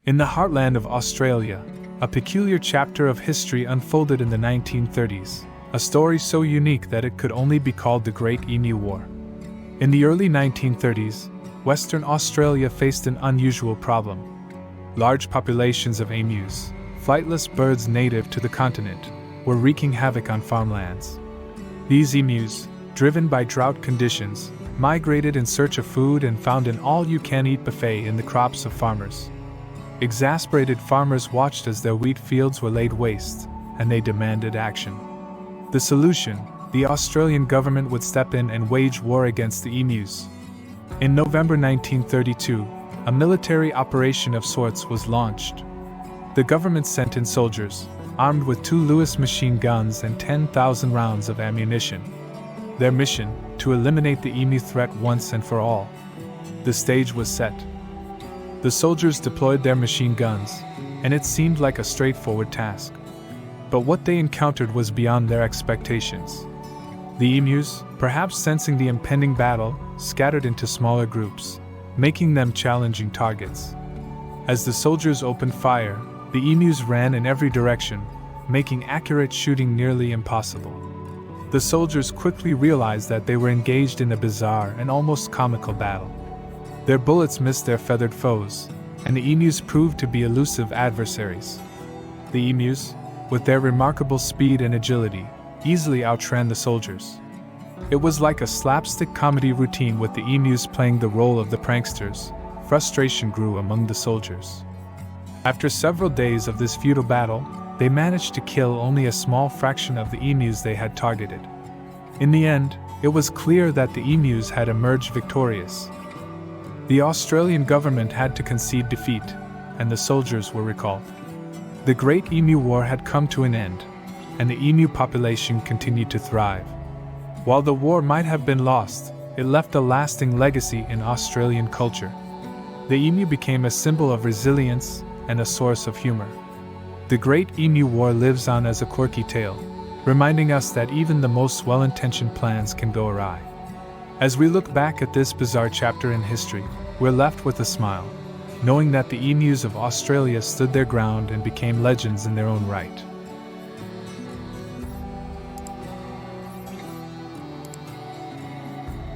In the heartland of Australia, a peculiar chapter of history unfolded in the 1930s, a story so unique that it could only be called the Great Emu War. In the early 1930s, Western Australia faced an unusual problem. Large populations of emus, flightless birds native to the continent, were wreaking havoc on farmlands. These emus, driven by drought conditions, migrated in search of food and found an all-you-can-eat buffet in the crops of farmers. Exasperated farmers watched as their wheat fields were laid waste, and they demanded action. The solution: the Australian government would step in and wage war against the emus. In November 1932, a military operation of sorts was launched. The government sent in soldiers, armed with 2 Lewis machine guns and 10,000 rounds of ammunition. Their mission: to eliminate the emu threat once and for all. The stage was set. The soldiers deployed their machine guns, and it seemed like a straightforward task. But what they encountered was beyond their expectations. The emus, perhaps sensing the impending battle, scattered into smaller groups, making them challenging targets. As the soldiers opened fire, the emus ran in every direction, making accurate shooting nearly impossible. The soldiers quickly realized that they were engaged in a bizarre and almost comical battle. Their bullets missed their feathered foes, and the emus proved to be elusive adversaries. The emus, with their remarkable speed and agility, easily outran the soldiers. It was like a slapstick comedy routine with the emus playing the role of the pranksters. Frustration grew among the soldiers. After several days of this futile battle, they managed to kill only a small fraction of the emus they had targeted. In the end, it was clear that the emus had emerged victorious. The Australian government had to concede defeat, and the soldiers were recalled. The Great Emu War had come to an end, and the emu population continued to thrive. While the war might have been lost, it left a lasting legacy in Australian culture. The emu became a symbol of resilience and a source of humor. The Great Emu War lives on as a quirky tale, reminding us that even the most well-intentioned plans can go awry. As we look back at this bizarre chapter in history, we're left with a smile, knowing that the emus of Australia stood their ground and became legends in their own right.